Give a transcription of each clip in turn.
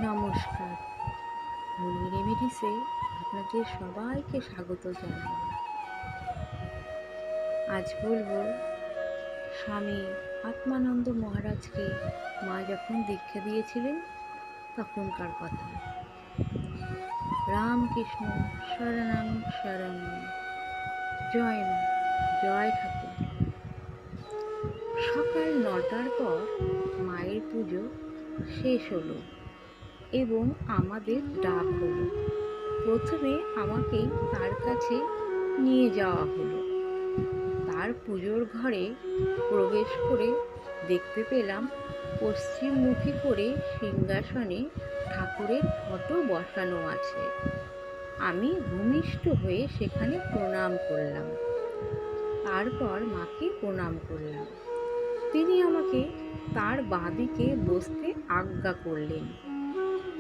নমস্কার। মুনি রেমেডিসে আপনাদের সবাইকে স্বাগত জানাই। আজ বলবো স্বামী আত্মানন্দ মহারাজকে মা যখন দীক্ষা দিয়েছিলেন তখনকার কথা। রামকৃষ্ণ শরণং শরণং, জয় মা, জয় ঠাকুর। সকাল 9টার পর মায়ের পুজো শেষ হলো এবং আমাদের ডাক হলো। প্রথমে আমাকে তার কাছে নিয়ে যাওয়া হলো। তার পুজোর ঘরে প্রবেশ করে দেখতে পেলাম পশ্চিমমুখী করে সিংহাসনে ঠাকুরের ফটো বসানো আছে। আমি ভূমিষ্ঠ হয়ে সেখানে প্রণাম করলাম। তারপর মাকে প্রণাম করলাম। তিনি আমাকে তার বাঁদিকে বসতে আজ্ঞা করলেন।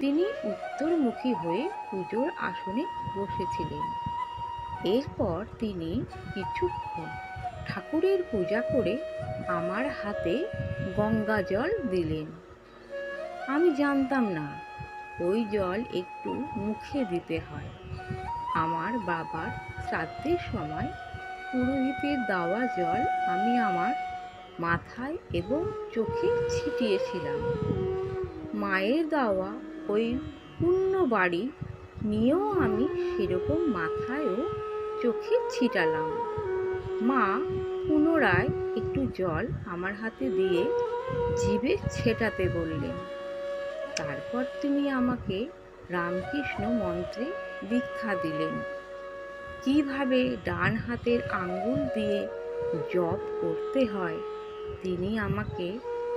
তিনি উত্তরমুখী হয়ে পুজোর আসনে বসেছিলেন। এরপর তিনি কিছুক্ষণ ঠাকুরের পূজা করে আমার হাতে গঙ্গা জল দিলেন। আমি জানতাম না ওই জল একটু মুখে দিতে হয়। আমার বাবার শ্রাদ্ধের সময় পুরোহিতের দেওয়া জল আমি আমার মাথায় এবং চোখে ছিটিয়েছিলাম। মায়ের দেওয়া ওই পুণ্য বাড়ি নিয়েও আমি সেরকম মাথায় ও চোখে ছিটালাম। মা পুনরায় একটু জল আমার হাতে দিয়ে জিভে ছেটাতে বললেন। তারপর তিনি আমাকে রামকৃষ্ণ মন্ত্রে দীক্ষা দিলেন। কিভাবে ডান হাতের আঙ্গুল দিয়ে জপ করতে হয় তিনি আমাকে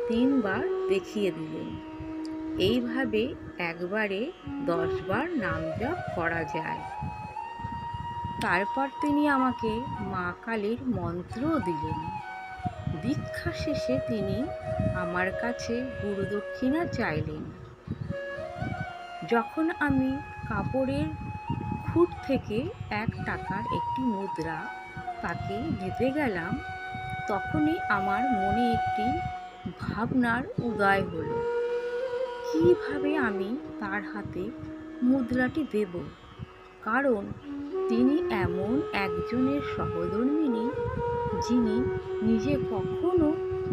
3 বার দেখিয়ে দিলেন। এইভাবে একবারে 10 বার নাম জপ করা যায়। তারপর তিনি আমাকে মা কালীর মন্ত্রও দিলেন। দীক্ষা শেষে তিনি আমার কাছে গুরুদক্ষিণা চাইলেন। যখন আমি কাপড়ের খুঁট থেকে 1 টাকার একটি মুদ্রা তাকে দিতে গেলাম, তখনই আমার মনে একটি ভাবনার উদয় হলো। কিভাবে আমি তার হাতে মুদ্রাটি দেব? কারণ তিনি এমন একজনের সহধর্মিণী যিনি নিজে কখনো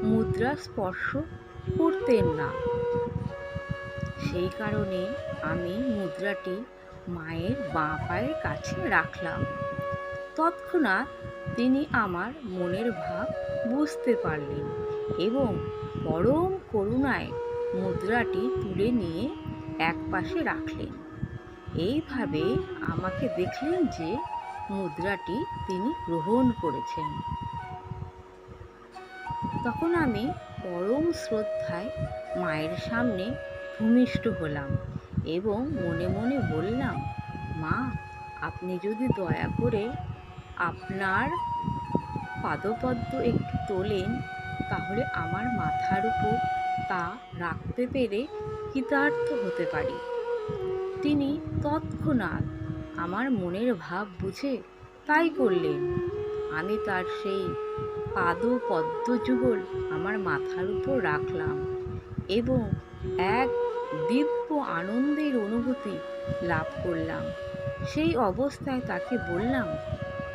মুদ্রা স্পর্শ করতেন না। সেই কারণে আমি মুদ্রাটি মায়ের বাঁ পায়ের কাছে রাখলাম। তৎক্ষণাৎ তিনি আমার মনের ভাব বুঝতে পারলেন এবং পরম করুণায় মুদ্রাটি তুলে নিয়ে একপাশে রাখলেন। এইভাবে আমাকে দেখলেন যে মুদ্রাটি তিনি গ্রহণ করেছেন। তখন আমি পরম শ্রদ্ধায় মায়ের সামনে ভূমিষ্ঠ হলাম এবং মনে মনে বললাম, মা, আপনি যদি দয়া করে আপনার পাদপদ্ম একটু তোলেন তাহলে আমার মাথার উপর তা রাখতে পেরে কৃতার্থ হতে পারি। তিনি তৎক্ষণাৎ আমার মনের ভাব বুঝে তাই করলেন। আমি তার সেই পদ্মযুগল আমার মাথার উপর রাখলাম এবং এক দিব্য আনন্দের অনুভূতি লাভ করলাম। সেই অবস্থায় তাকে বললাম,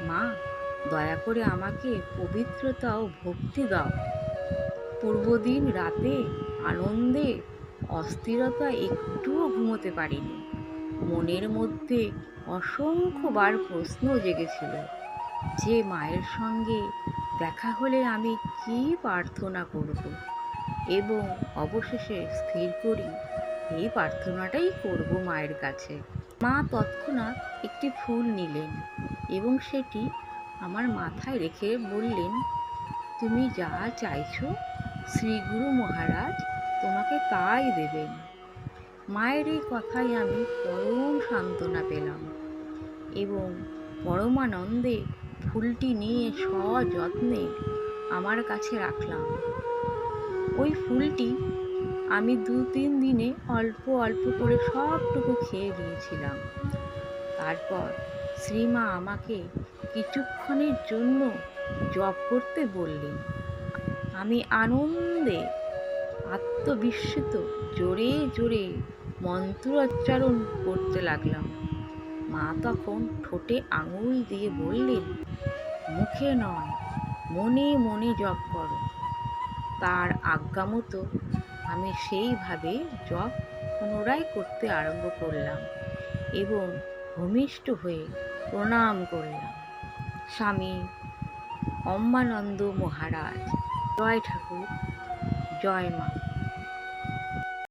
মা, দয়া করে আমাকে পবিত্রতা ও ভক্তি দাও। পূর্বদিন রাতে আনন্দে অস্থিরতা একটুও ঘুমোতে পারিনি। মনের মধ্যে অসংখ্যবার প্রশ্ন জেগেছিল যে মায়ের সঙ্গে দেখা হলে আমি কি প্রার্থনা করব, এবং অবশেষে স্থির করি এই প্রার্থনাটাই করব মায়ের কাছে। মা তৎক্ষণাৎ একটি ফুল নিলেন এবং সেটি আমার মাথায় রেখে বললেন, তুমি যা চাইছো শ্রী গুরু মহারাজ তোমাকে তাই দেবেন। মায়ের এই কথায় আমি পরম সান্ত্বনা পেলাম এবং পরমানন্দে ফুলটি নিয়ে সযত্নে আমার কাছে রাখলাম। ওই ফুলটি আমি 2-3 দিনে অল্প অল্প করে সবটুকু খেয়ে নিয়েছিলাম। তারপর শ্রীমা আমাকে কিছুক্ষণের জন্য জপ করতে বললেন। আমি আনন্দে আত্মবিস্মিত জোরে জোরে মন্ত্রোচ্চারণ করতে লাগলাম। মা তখন ঠোঁটে আঙুল দিয়ে বললেন, মুখে নয়, মনে মনে জপ করো। তার আজ্ঞা মতো আমি সেইভাবে জপ পুনরায় করতে আরম্ভ করলাম এবং ভূমিষ্ঠ হয়ে প্রণাম করলাম। স্বামী অম্বানন্দ মহারাজ, জয় ঠাকুর, জয় মা।